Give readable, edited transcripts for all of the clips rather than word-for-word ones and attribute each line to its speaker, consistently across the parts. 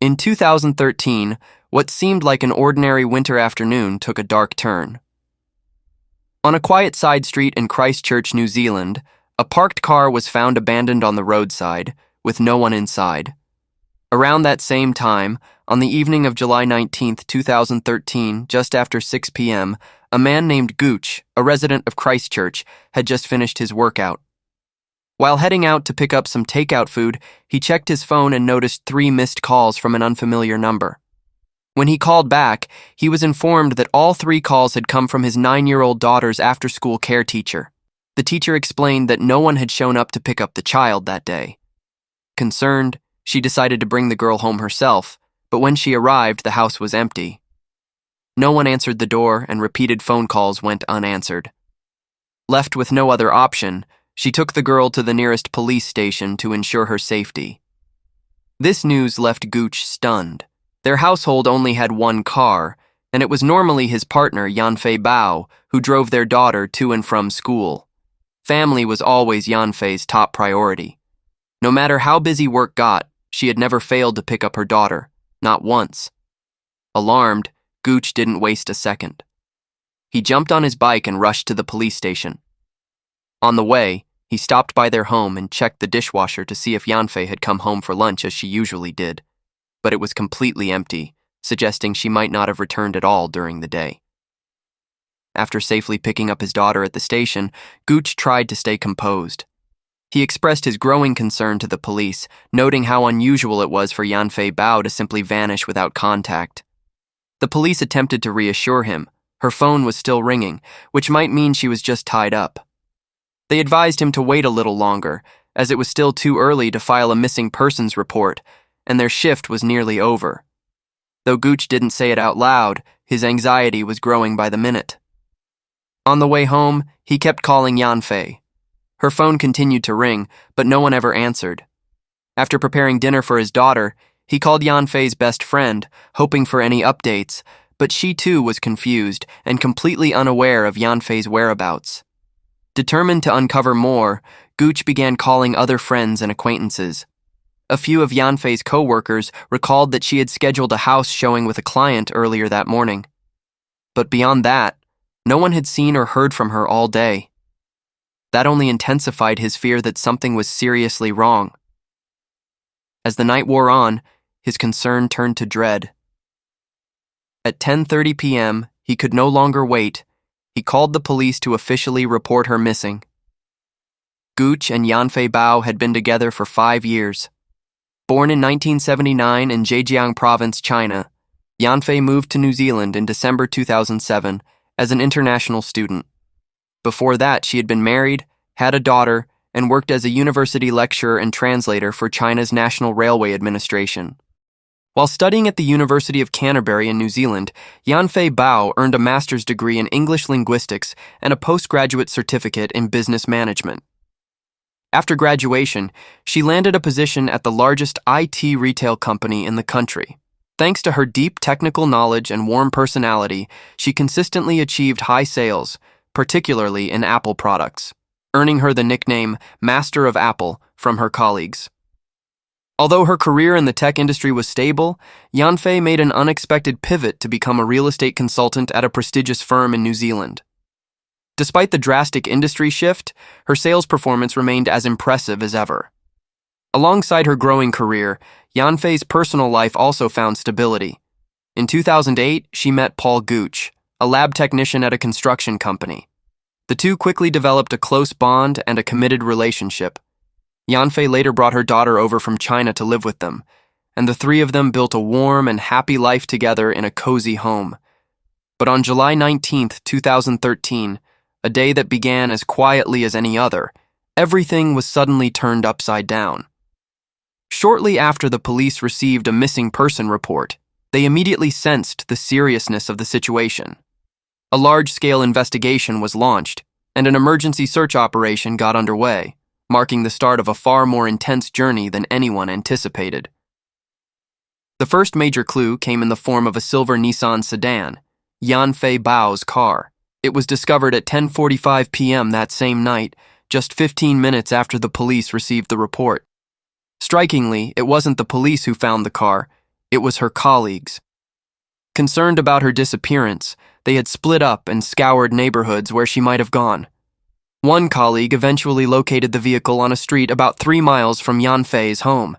Speaker 1: In 2013, what seemed like an ordinary winter afternoon took a dark turn. On a quiet side street in Christchurch, New Zealand, a parked car was found abandoned on the roadside, with no one inside. Around that same time, on the evening of July 19, 2013, just after 6 p.m., a man named Gooch, a resident of Christchurch, had just finished his workout. While heading out to pick up some takeout food, he checked his phone and noticed 3 missed calls from an unfamiliar number. When he called back, he was informed that all 3 calls had come from his 9-year-old daughter's after-school care teacher. The teacher explained that no one had shown up to pick up the child that day. Concerned, she decided to bring the girl home herself, but when she arrived, the house was empty. No one answered the door, and repeated phone calls went unanswered. Left with no other option, she took the girl to the nearest police station to ensure her safety. This news left Gooch stunned. Their household only had 1 car, and it was normally his partner, Yanfei Bao, who drove their daughter to and from school. Family was always Yanfei's top priority. No matter how busy work got, she had never failed to pick up her daughter, not once. Alarmed, Gooch didn't waste a second. He jumped on his bike and rushed to the police station. On the way, he stopped by their home and checked the dishwasher to see if Yanfei had come home for lunch as she usually did, but it was completely empty, suggesting she might not have returned at all during the day. After safely picking up his daughter at the station, Gooch tried to stay composed. He expressed his growing concern to the police, noting how unusual it was for Yanfei Bao to simply vanish without contact. The police attempted to reassure him. Her phone was still ringing, which might mean she was just tied up. They advised him to wait a little longer, as it was still too early to file a missing persons report, and their shift was nearly over. Though Gooch didn't say it out loud, his anxiety was growing by the minute. On the way home, he kept calling Yanfei. Her phone continued to ring, but no one ever answered. After preparing dinner for his daughter, he called Yanfei's best friend, hoping for any updates, but she too was confused and completely unaware of Yanfei's whereabouts. Determined to uncover more, Gooch began calling other friends and acquaintances. A few of Yanfei's co-workers recalled that she had scheduled a house showing with a client earlier that morning. But beyond that, no one had seen or heard from her all day. That only intensified his fear that something was seriously wrong. As the night wore on, his concern turned to dread. At 10:30 p.m., he could no longer wait. He called the police to officially report her missing. Gooch and Yanfei Bao had been together for 5 years. Born in 1979 in Zhejiang Province, China, Yanfei moved to New Zealand in December 2007 as an international student. Before that, she had been married, had a daughter, and worked as a university lecturer and translator for China's National Railway Administration. While studying at the University of Canterbury in New Zealand, Yanfei Bao earned a master's degree in English linguistics and a postgraduate certificate in business management. After graduation, she landed a position at the largest IT retail company in the country. Thanks to her deep technical knowledge and warm personality, she consistently achieved high sales, particularly in Apple products, earning her the nickname Master of Apple from her colleagues. Although her career in the tech industry was stable, Yanfei made an unexpected pivot to become a real estate consultant at a prestigious firm in New Zealand. Despite the drastic industry shift, her sales performance remained as impressive as ever. Alongside her growing career, Yanfei's personal life also found stability. In 2008, she met Paul Gooch, a lab technician at a construction company. The two quickly developed a close bond and a committed relationship. Yanfei later brought her daughter over from China to live with them, and the 3 of them built a warm and happy life together in a cozy home. But on July 19, 2013, a day that began as quietly as any other, everything was suddenly turned upside down. Shortly after the police received a missing person report, they immediately sensed the seriousness of the situation. A large-scale investigation was launched, and an emergency search operation got underway, marking the start of a far more intense journey than anyone anticipated. The first major clue came in the form of a silver Nissan sedan, Yanfei Bao's car. It was discovered at 10:45 p.m. that same night, just 15 minutes after the police received the report. Strikingly, it wasn't the police who found the car. It was her colleagues. Concerned about her disappearance, they had split up and scoured neighborhoods where she might have gone. One colleague eventually located the vehicle on a street about 3 miles from Yanfei's home.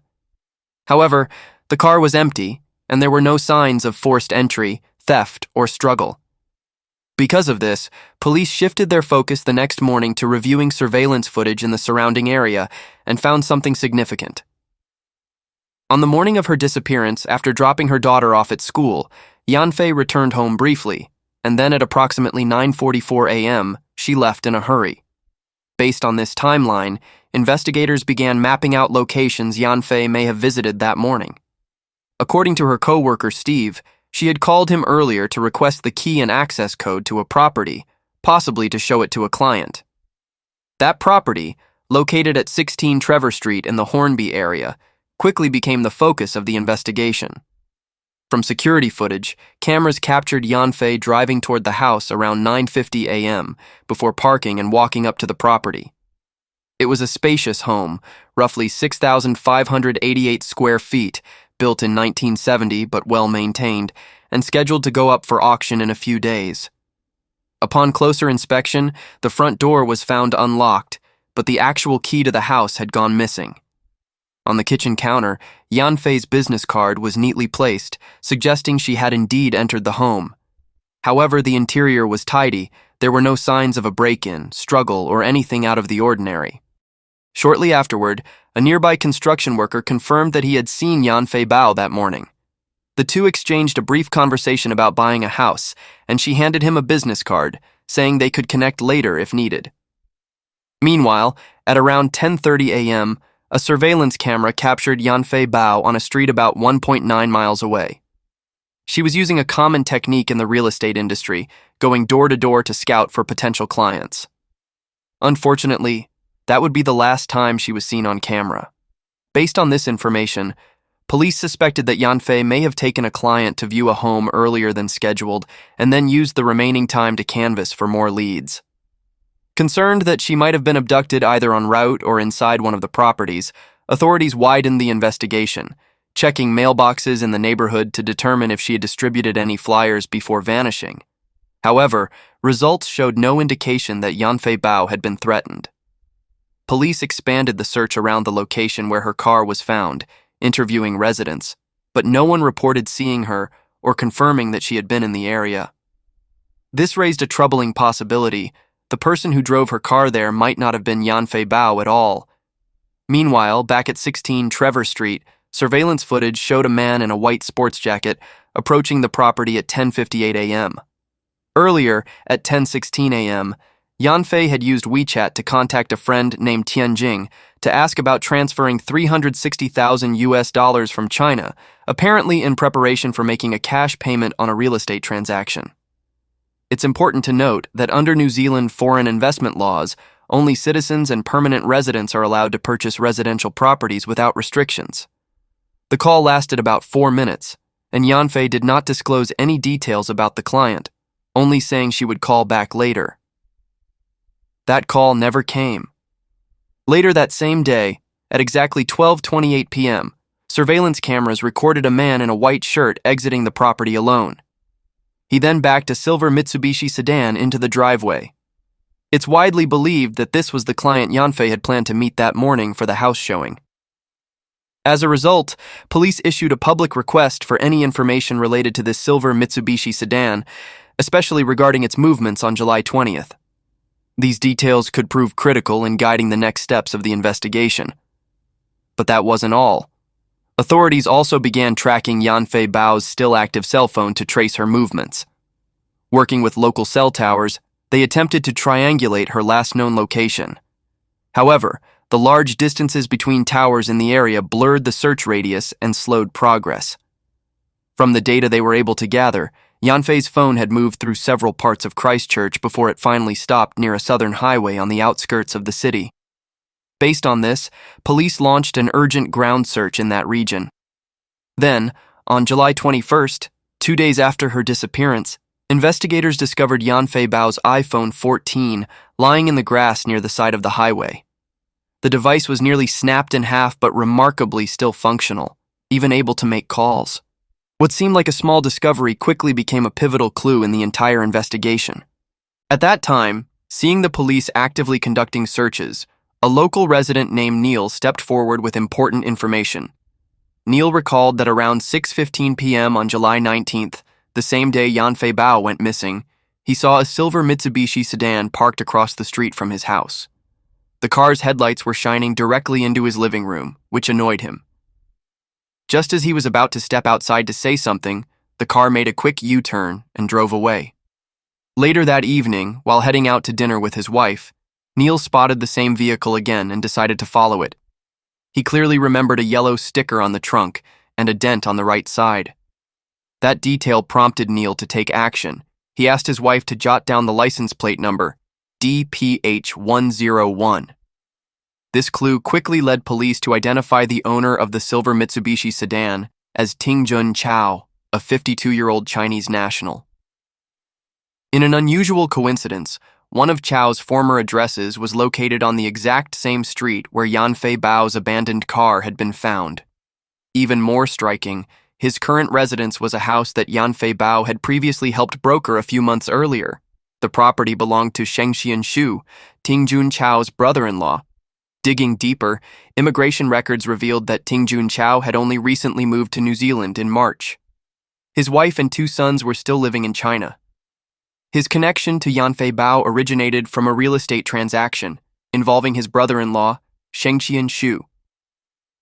Speaker 1: However, the car was empty, and there were no signs of forced entry, theft, or struggle. Because of this, police shifted their focus the next morning to reviewing surveillance footage in the surrounding area and found something significant. On the morning of her disappearance, after dropping her daughter off at school, Yanfei returned home briefly, and then at approximately 9:44 a.m., she left in a hurry. Based on this timeline, investigators began mapping out locations Yanfei may have visited that morning. According to her co-worker Steve, she had called him earlier to request the key and access code to a property, possibly to show it to a client. That property, located at 16 Trevor Street in the Hornby area, quickly became the focus of the investigation. From security footage, cameras captured Yanfei driving toward the house around 9:50 a.m. before parking and walking up to the property. It was a spacious home, roughly 6,588 square feet, built in 1970 but well-maintained, and scheduled to go up for auction in a few days. Upon closer inspection, the front door was found unlocked, but the actual key to the house had gone missing. On the kitchen counter, Yanfei's business card was neatly placed, suggesting she had indeed entered the home. However, the interior was tidy. There were no signs of a break-in, struggle, or anything out of the ordinary. Shortly afterward, a nearby construction worker confirmed that he had seen Yanfei Bao that morning. The two exchanged a brief conversation about buying a house, and she handed him a business card, saying they could connect later if needed. Meanwhile, at around 10:30 a.m., a surveillance camera captured Yanfei Bao on a street about 1.9 miles away. She was using a common technique in the real estate industry, going door to door to scout for potential clients. Unfortunately, that would be the last time she was seen on camera. Based on this information, police suspected that Yanfei may have taken a client to view a home earlier than scheduled and then used the remaining time to canvass for more leads. Concerned that she might have been abducted either en route or inside one of the properties, authorities widened the investigation, checking mailboxes in the neighborhood to determine if she had distributed any flyers before vanishing. However, results showed no indication that Yanfei Bao had been threatened. Police expanded the search around the location where her car was found, interviewing residents, but no one reported seeing her or confirming that she had been in the area. This raised a troubling possibility. The person who drove her car there might not have been Yanfei Bao at all. Meanwhile, back at 16 Trevor Street, surveillance footage showed a man in a white sports jacket approaching the property at 10:58 a.m. Earlier, at 10:16 a.m., Yanfei had used WeChat to contact a friend named Tianjing to ask about transferring $360,000 from China, apparently in preparation for making a cash payment on a real estate transaction. It's important to note that under New Zealand foreign investment laws, only citizens and permanent residents are allowed to purchase residential properties without restrictions. The call lasted about 4 minutes, and Yanfei did not disclose any details about the client, only saying she would call back later. That call never came. Later that same day, at exactly 12:28 p.m., surveillance cameras recorded a man in a white shirt exiting the property alone. He then backed a silver Mitsubishi sedan into the driveway. It's widely believed that this was the client Yanfei had planned to meet that morning for the house showing. As a result, police issued a public request for any information related to this silver Mitsubishi sedan, especially regarding its movements on July 20th. These details could prove critical in guiding the next steps of the investigation. But that wasn't all. Authorities also began tracking Yanfei Bao's still-active cell phone to trace her movements. Working with local cell towers, they attempted to triangulate her last known location. However, the large distances between towers in the area blurred the search radius and slowed progress. From the data they were able to gather, Yanfei's phone had moved through several parts of Christchurch before it finally stopped near a southern highway on the outskirts of the city. Based on this, police launched an urgent ground search in that region. Then, on July 21st, 2 days after her disappearance, investigators discovered Yanfei Bao's iPhone 14 lying in the grass near the side of the highway. The device was nearly snapped in half but remarkably still functional, even able to make calls. What seemed like a small discovery quickly became a pivotal clue in the entire investigation. At that time, seeing the police actively conducting searches, a local resident named Neil stepped forward with important information. Neil recalled that around 6:15 p.m. on July 19th, the same day Yanfei Bao went missing, he saw a silver Mitsubishi sedan parked across the street from his house. The car's headlights were shining directly into his living room, which annoyed him. Just as he was about to step outside to say something, the car made a quick U-turn and drove away. Later that evening, while heading out to dinner with his wife, Neil spotted the same vehicle again and decided to follow it. He clearly remembered a yellow sticker on the trunk and a dent on the right side. That detail prompted Neil to take action. He asked his wife to jot down the license plate number, DPH101. This clue quickly led police to identify the owner of the silver Mitsubishi sedan as Tingjun Chao, a 52-year-old Chinese national. In an unusual coincidence, one of Chao's former addresses was located on the exact same street where Yanfei Bao's abandoned car had been found. Even more striking, his current residence was a house that Yanfei Bao had previously helped broker a few months earlier. The property belonged to Shengxian Shu, Tingjun Chao's brother-in-law. Digging deeper, immigration records revealed that Tingjun Chao had only recently moved to New Zealand in March. His wife and 2 sons were still living in China. His connection to Yanfei Bao originated from a real estate transaction involving his brother-in-law, Shengxian Shu.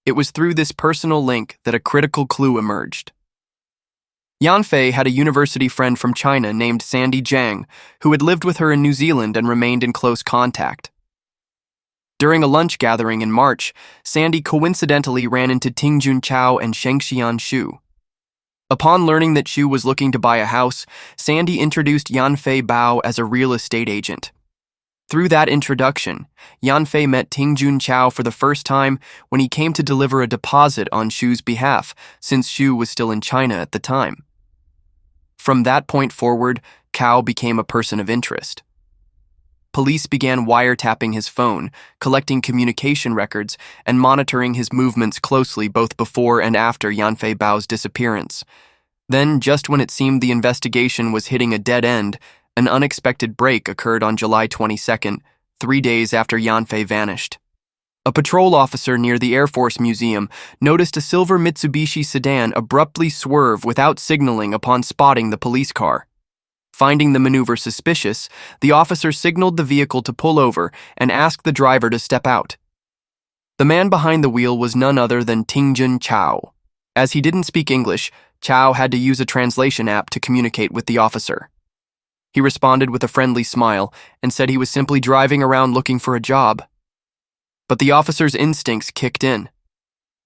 Speaker 1: It was through this personal link that a critical clue emerged. Yanfei had a university friend from China named Sandy Zhang, who had lived with her in New Zealand and remained in close contact. During a lunch gathering in March, Sandy coincidentally ran into Tingjun Chao and Shengxian Shu. Upon learning that Shu was looking to buy a house, Sandy introduced Yanfei Bao as a real estate agent. Through that introduction, Yanfei met Tingjun Chao for the first time when he came to deliver a deposit on Shu's behalf, since Shu was still in China at the time. From that point forward, Cao became a person of interest. Police began wiretapping his phone, collecting communication records, and monitoring his movements closely both before and after Yanfei Bao's disappearance. Then, just when it seemed the investigation was hitting a dead end, an unexpected break occurred on July 22nd, 3 days after Yanfei vanished. A patrol officer near the Air Force Museum noticed a silver Mitsubishi sedan abruptly swerve without signaling upon spotting the police car. Finding the maneuver suspicious, the officer signaled the vehicle to pull over and asked the driver to step out. The man behind the wheel was none other than Tingjun Chao. As he didn't speak English, Chao had to use a translation app to communicate with the officer. He responded with a friendly smile and said he was simply driving around looking for a job. But the officer's instincts kicked in.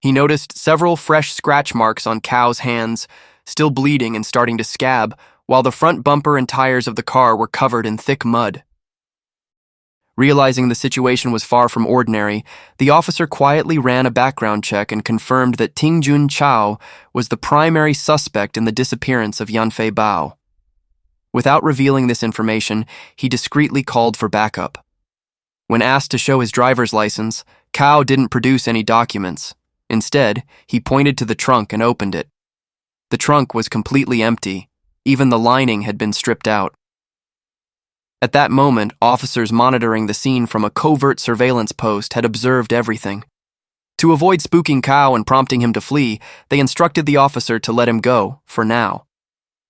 Speaker 1: He noticed several fresh scratch marks on Chao's hands, still bleeding and starting to scab, while the front bumper and tires of the car were covered in thick mud. Realizing the situation was far from ordinary, the officer quietly ran a background check and confirmed that Tingjun Chao was the primary suspect in the disappearance of Yanfei Bao. Without revealing this information, he discreetly called for backup. When asked to show his driver's license, Cao didn't produce any documents. Instead, he pointed to the trunk and opened it. The trunk was completely empty. Even the lining had been stripped out. At that moment, officers monitoring the scene from a covert surveillance post had observed everything. To avoid spooking Cao and prompting him to flee, they instructed the officer to let him go, for now.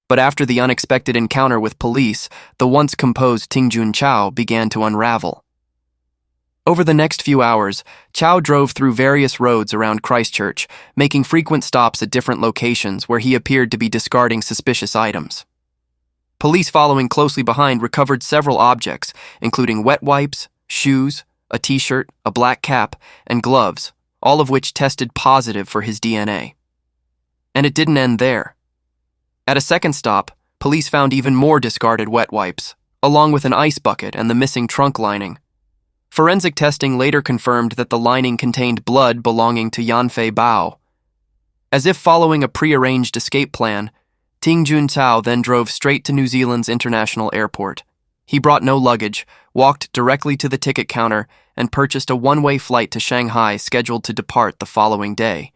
Speaker 1: But after the unexpected encounter with police, the once composed Tingjun Chao began to unravel. Over the next few hours, Chao drove through various roads around Christchurch, making frequent stops at different locations where he appeared to be discarding suspicious items. Police following closely behind recovered several objects, including wet wipes, shoes, a t-shirt, a black cap, and gloves, all of which tested positive for his DNA. And it didn't end there. At a second stop, police found even more discarded wet wipes, along with an ice bucket and the missing trunk lining. Forensic testing later confirmed that the lining contained blood belonging to Yanfei Bao. As if following a prearranged escape plan, Tingjun Chao then drove straight to New Zealand's international airport. He brought no luggage, walked directly to the ticket counter, and purchased a one-way flight to Shanghai scheduled to depart the following day.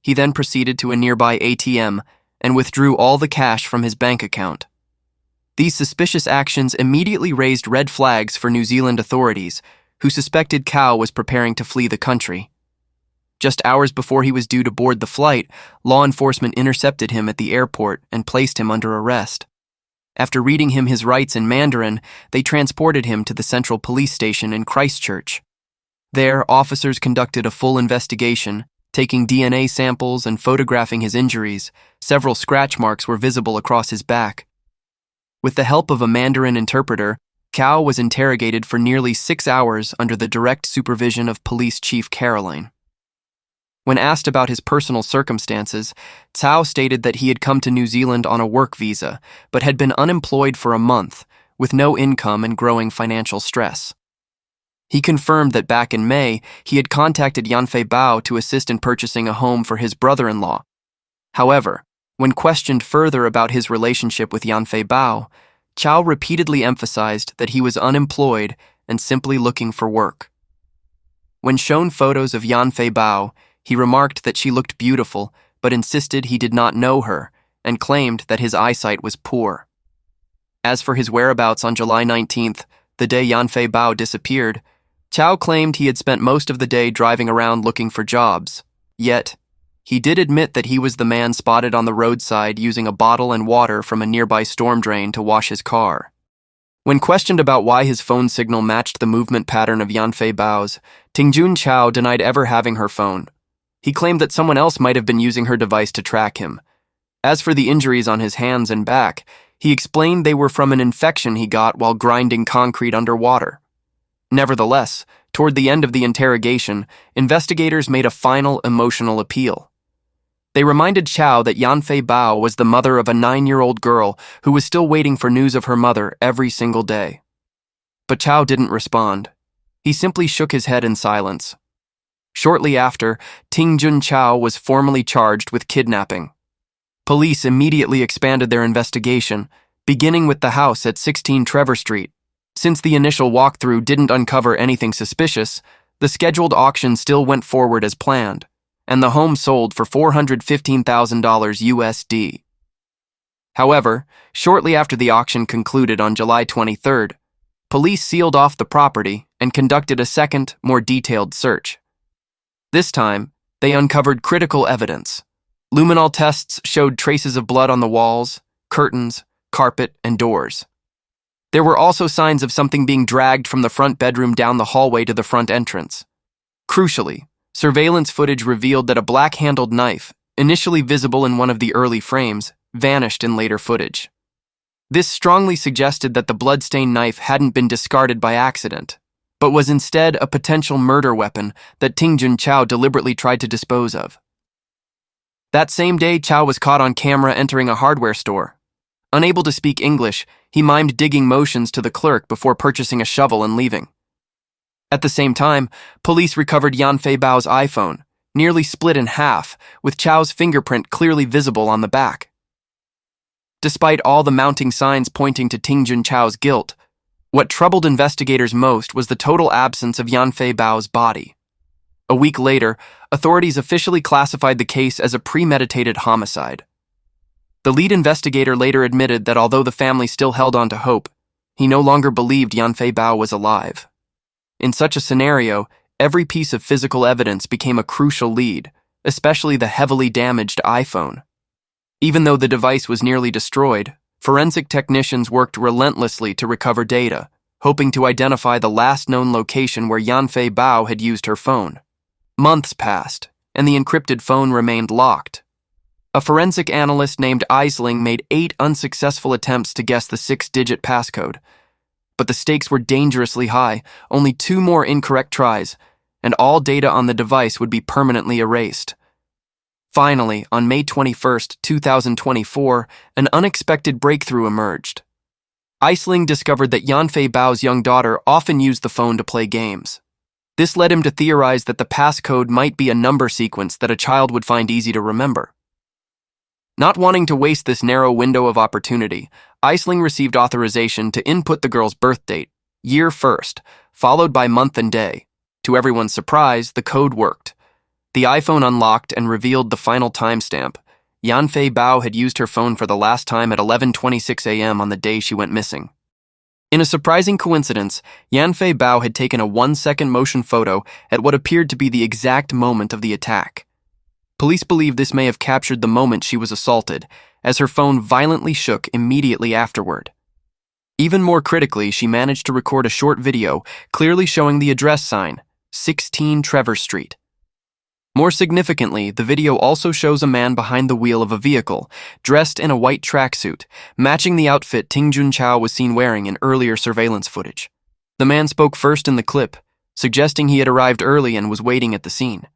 Speaker 1: He then proceeded to a nearby ATM and withdrew all the cash from his bank account. These suspicious actions immediately raised red flags for New Zealand authorities, who suspected Cao was preparing to flee the country. Just hours before he was due to board the flight, law enforcement intercepted him at the airport and placed him under arrest. After reading him his rights in Mandarin, they transported him to the Central Police Station in Christchurch. There, officers conducted a full investigation, taking DNA samples and photographing his injuries. Several scratch marks were visible across his back. With the help of a Mandarin interpreter, Cao was interrogated for nearly 6 hours under the direct supervision of Police Chief Caroline. When asked about his personal circumstances, Cao stated that he had come to New Zealand on a work visa, but had been unemployed for a month, with no income and growing financial stress. He confirmed that back in May, he had contacted Yanfei Bao to assist in purchasing a home for his brother-in-law. However, when questioned further about his relationship with Yanfei Bao, Cao repeatedly emphasized that he was unemployed and simply looking for work. When shown photos of Yanfei Bao, he remarked that she looked beautiful, but insisted he did not know her, and claimed that his eyesight was poor. As for his whereabouts on July 19th, the day Yanfei Bao disappeared, Cao claimed he had spent most of the day driving around looking for jobs. Yet, he did admit that he was the man spotted on the roadside using a bottle and water from a nearby storm drain to wash his car. When questioned about why his phone signal matched the movement pattern of Yanfei Bao's, Tingjun Cao denied ever having her phone. He claimed that someone else might have been using her device to track him. As for the injuries on his hands and back, he explained they were from an infection he got while grinding concrete underwater. Nevertheless, toward the end of the interrogation, investigators made a final emotional appeal. They reminded Cao that Yanfei Bao was the mother of a 9-year-old girl who was still waiting for news of her mother every single day. But Cao didn't respond. He simply shook his head in silence. Shortly after, Tingjun Cao was formally charged with kidnapping. Police immediately expanded their investigation, beginning with the house at 16 Trevor Street. Since the initial walkthrough didn't uncover anything suspicious, the scheduled auction still went forward as planned, and the home sold for $415,000 USD. However, shortly after the auction concluded on July 23rd, police sealed off the property and conducted a second, more detailed search. This time, they uncovered critical evidence. Luminol tests showed traces of blood on the walls, curtains, carpet, and doors. There were also signs of something being dragged from the front bedroom down the hallway to the front entrance. Crucially, surveillance footage revealed that a black-handled knife, initially visible in one of the early frames, vanished in later footage. This strongly suggested that the blood-stained knife hadn't been discarded by accident, but was instead a potential murder weapon that Tingjun Cao deliberately tried to dispose of. That same day, Cao was caught on camera entering a hardware store. Unable to speak English, he mimed digging motions to the clerk before purchasing a shovel and leaving. At the same time, police recovered Yanfei Bao's iPhone, nearly split in half, with Chao's fingerprint clearly visible on the back. Despite all the mounting signs pointing to Tingjun Cao's guilt, what troubled investigators most was the total absence of Yanfei Bao's body. A week later, authorities officially classified the case as a premeditated homicide. The lead investigator later admitted that although the family still held on to hope, he no longer believed Yanfei Bao was alive. In such a scenario, every piece of physical evidence became a crucial lead, especially the heavily damaged iPhone. Even though the device was nearly destroyed, forensic technicians worked relentlessly to recover data, hoping to identify the last known location where Yanfei Bao had used her phone. Months passed, and the encrypted phone remained locked. A forensic analyst named Eisling made 8 unsuccessful attempts to guess the 6-digit passcode. But the stakes were dangerously high, only 2 more incorrect tries, and all data on the device would be permanently erased. Finally, on May 21, 2024, an unexpected breakthrough emerged. Eisling discovered that Yanfei Bao's young daughter often used the phone to play games. This led him to theorize that the passcode might be a number sequence that a child would find easy to remember. Not wanting to waste this narrow window of opportunity, Eisling received authorization to input the girl's birth date, year first, followed by month and day. To everyone's surprise, the code worked. The iPhone unlocked and revealed the final timestamp, Yanfei Bao had used her phone for the last time at 11:26 a.m. on the day she went missing. In a surprising coincidence, Yanfei Bao had taken a 1-second motion photo at what appeared to be the exact moment of the attack. Police believe this may have captured the moment she was assaulted, as her phone violently shook immediately afterward. Even more critically, she managed to record a short video clearly showing the address sign, 16 Trevor Street. More significantly, the video also shows a man behind the wheel of a vehicle, dressed in a white tracksuit, matching the outfit Ting Junchao was seen wearing in earlier surveillance footage. The man spoke first in the clip, suggesting he had arrived early and was waiting at the scene.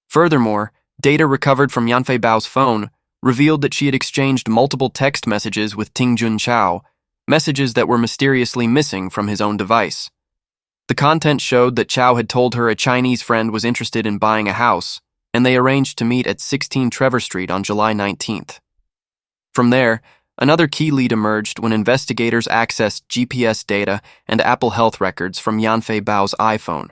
Speaker 1: Furthermore, data recovered from Yanfei Bao's phone revealed that she had exchanged multiple text messages with Ting Junchao, messages that were mysteriously missing from his own device. The content showed that Chow had told her a Chinese friend was interested in buying a house, and they arranged to meet at 16 Trevor Street on July 19th. From there, another key lead emerged when investigators accessed GPS data and Apple Health records from Yanfei Bao's iPhone.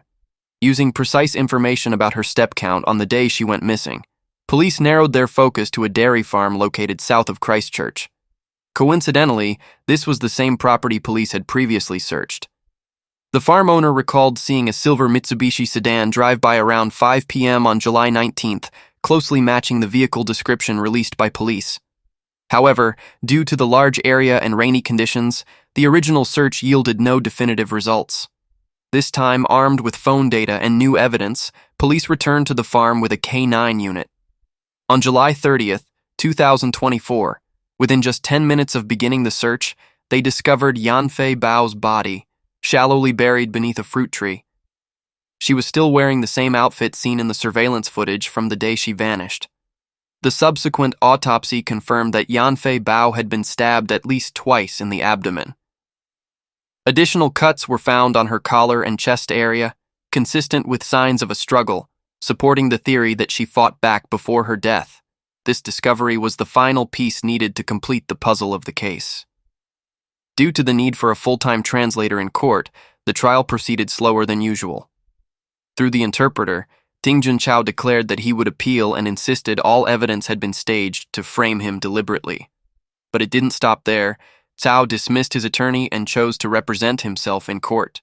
Speaker 1: Using precise information about her step count on the day she went missing, police narrowed their focus to a dairy farm located south of Christchurch. Coincidentally, this was the same property police had previously searched. The farm owner recalled seeing a silver Mitsubishi sedan drive by around 5 p.m. on July 19th, closely matching the vehicle description released by police. However, due to the large area and rainy conditions, the original search yielded no definitive results. This time, armed with phone data and new evidence, police returned to the farm with a K9 unit. On July 30th, 2024, within just 10 minutes of beginning the search, they discovered Yanfei Bao's body, shallowly buried beneath a fruit tree. She was still wearing the same outfit seen in the surveillance footage from the day she vanished. The subsequent autopsy confirmed that Yanfei Bao had been stabbed at least twice in the abdomen. Additional cuts were found on her collar and chest area, consistent with signs of a struggle, supporting the theory that she fought back before her death. This discovery was the final piece needed to complete the puzzle of the case. Due to the need for a full-time translator in court, the trial proceeded slower than usual. Through the interpreter, Ting Junchao declared that he would appeal and insisted all evidence had been staged to frame him deliberately. But it didn't stop there. Cao dismissed his attorney and chose to represent himself in court.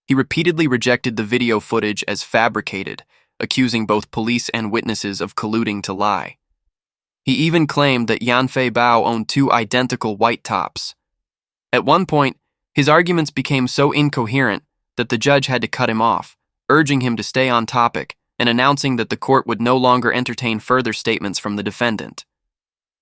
Speaker 1: He repeatedly rejected the video footage as fabricated, accusing both police and witnesses of colluding to lie. He even claimed that Yanfei Bao owned 2 identical white tops. At one point, his arguments became so incoherent that the judge had to cut him off, urging him to stay on topic and announcing that the court would no longer entertain further statements from the defendant.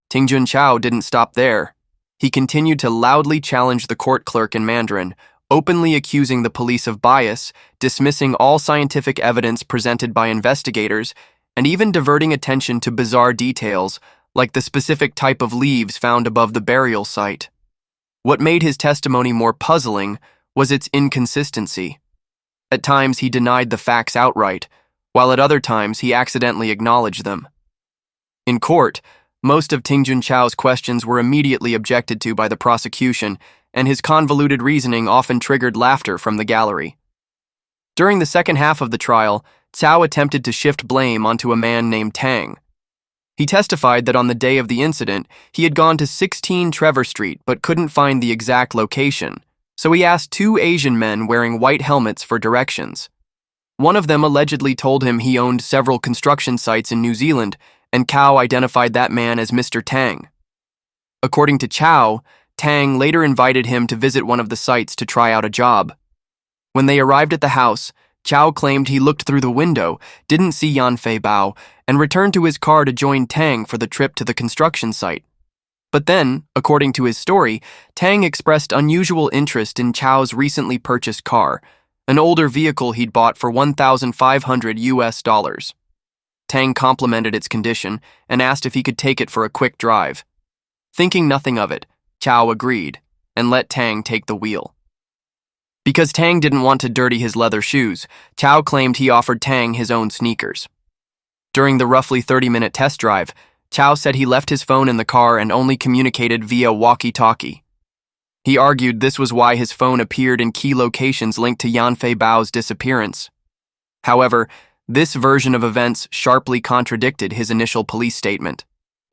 Speaker 1: Ting Junchao didn't stop there. He continued to loudly challenge the court clerk in Mandarin, openly accusing the police of bias, dismissing all scientific evidence presented by investigators, and even diverting attention to bizarre details like the specific type of leaves found above the burial site. What made his testimony more puzzling was its inconsistency. At times he denied the facts outright, while at other times he accidentally acknowledged them. In court, most of Ting Junchao's questions were immediately objected to by the prosecution, and his convoluted reasoning often triggered laughter from the gallery. During the second half of the trial, Cao attempted to shift blame onto a man named Tang. He testified that on the day of the incident, he had gone to 16 Trevor Street but couldn't find the exact location, so he asked 2 Asian men wearing white helmets for directions. One of them allegedly told him he owned several construction sites in New Zealand, and Cao identified that man as Mr. Tang. According to Chow, Tang later invited him to visit one of the sites to try out a job. When they arrived at the house, Chow claimed he looked through the window, didn't see Yanfei Bao, and returned to his car to join Tang for the trip to the construction site. But then, according to his story, Tang expressed unusual interest in Chow's recently purchased car, an older vehicle he'd bought for $1,500. Tang complimented its condition and asked if he could take it for a quick drive. Thinking nothing of it, Chow agreed and let Tang take the wheel. Because Tang didn't want to dirty his leather shoes, Chow claimed he offered Tang his own sneakers. During the roughly 30-minute test drive, Chow said he left his phone in the car and only communicated via walkie-talkie. He argued this was why his phone appeared in key locations linked to Yanfei Bao's disappearance. However, this version of events sharply contradicted his initial police statement.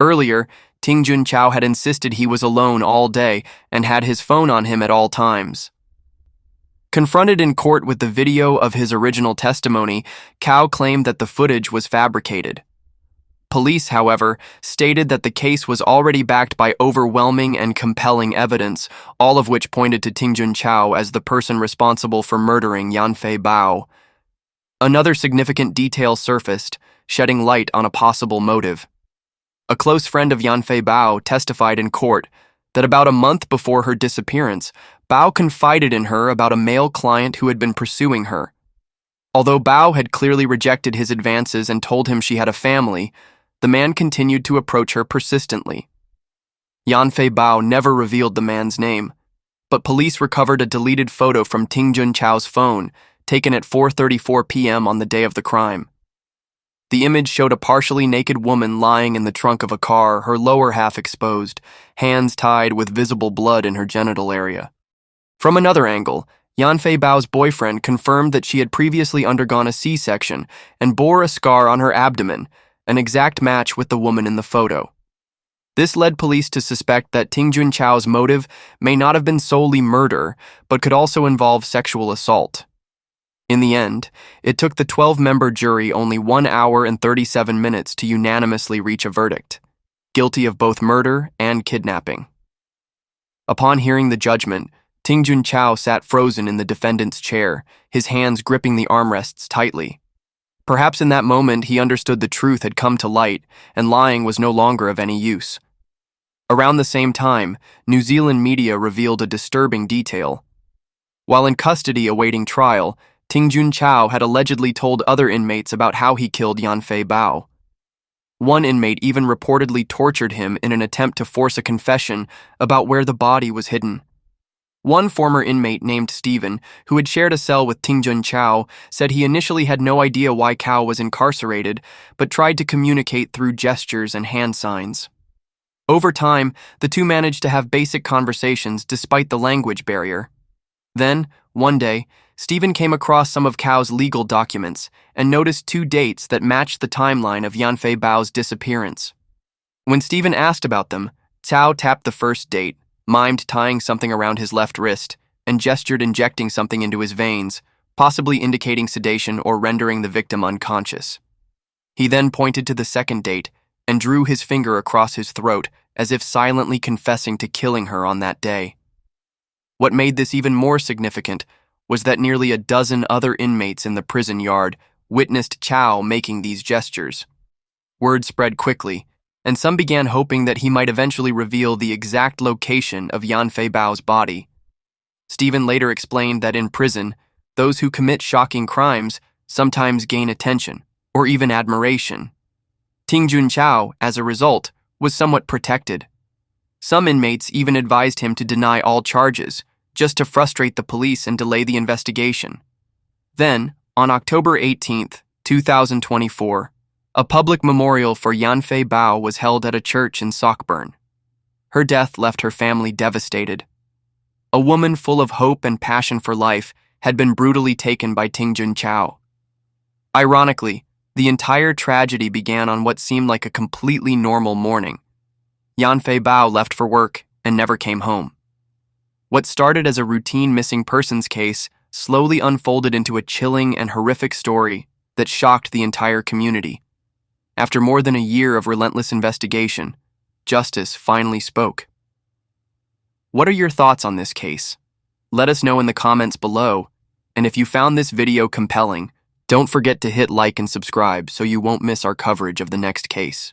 Speaker 1: Earlier, Ting Junchao had insisted he was alone all day and had his phone on him at all times. Confronted in court with the video of his original testimony, Cao claimed that the footage was fabricated. Police, however, stated that the case was already backed by overwhelming and compelling evidence, all of which pointed to Ting Junchao as the person responsible for murdering Yanfei Bao. Another significant detail surfaced, shedding light on a possible motive. A close friend of Yanfei Bao testified in court that about a month before her disappearance, Bao confided in her about a male client who had been pursuing her. Although Bao had clearly rejected his advances and told him she had a family, the man continued to approach her persistently. Yanfei Bao never revealed the man's name, but police recovered a deleted photo from Ting Junchao's phone, taken at 4:34 p.m. on the day of the crime. The image showed a partially naked woman lying in the trunk of a car, her lower half exposed, hands tied with visible blood in her genital area. From another angle, Yanfei Bao's boyfriend confirmed that she had previously undergone a C-section and bore a scar on her abdomen, an exact match with the woman in the photo. This led police to suspect that Ting Junchao's motive may not have been solely murder, but could also involve sexual assault. In the end, it took the 12-member jury only 1 hour and 37 minutes to unanimously reach a verdict, guilty of both murder and kidnapping. Upon hearing the judgment, Ting Junchao sat frozen in the defendant's chair, his hands gripping the armrests tightly. Perhaps in that moment he understood the truth had come to light and lying was no longer of any use. Around the same time, New Zealand media revealed a disturbing detail. While in custody awaiting trial, Ting Junchao had allegedly told other inmates about how he killed Yanfei Bao. One inmate even reportedly tortured him in an attempt to force a confession about where the body was hidden. One former inmate named Stephen, who had shared a cell with Ting Junchao, said he initially had no idea why Cao was incarcerated, but tried to communicate through gestures and hand signs. Over time, the two managed to have basic conversations despite the language barrier. Then, one day, Stephen came across some of Cao's legal documents and noticed 2 dates that matched the timeline of Yanfei Bao's disappearance. When Stephen asked about them, Cao tapped the first date, mimed tying something around his left wrist, and gestured injecting something into his veins, possibly indicating sedation or rendering the victim unconscious. He then pointed to the second date and drew his finger across his throat as if silently confessing to killing her on that day. What made this even more significant was that nearly a dozen other inmates in the prison yard witnessed Cao making these gestures. Word spread quickly, and some began hoping that he might eventually reveal the exact location of Yanfei Bao's body. Stephen later explained that in prison, those who commit shocking crimes sometimes gain attention, or even admiration. Ting Junchao, as a result, was somewhat protected. Some inmates even advised him to deny all charges, just to frustrate the police and delay the investigation. Then, on October 18, 2024, a public memorial for Yanfei Bao was held at a church in Sockburn. Her death left her family devastated. A woman full of hope and passion for life had been brutally taken by Ting Junchao. Ironically, the entire tragedy began on what seemed like a completely normal morning. Yanfei Bao left for work and never came home. What started as a routine missing persons case slowly unfolded into a chilling and horrific story that shocked the entire community. After more than a year of relentless investigation, justice finally spoke. What are your thoughts on this case? Let us know in the comments below, and if you found this video compelling, don't forget to hit like and subscribe so you won't miss our coverage of the next case.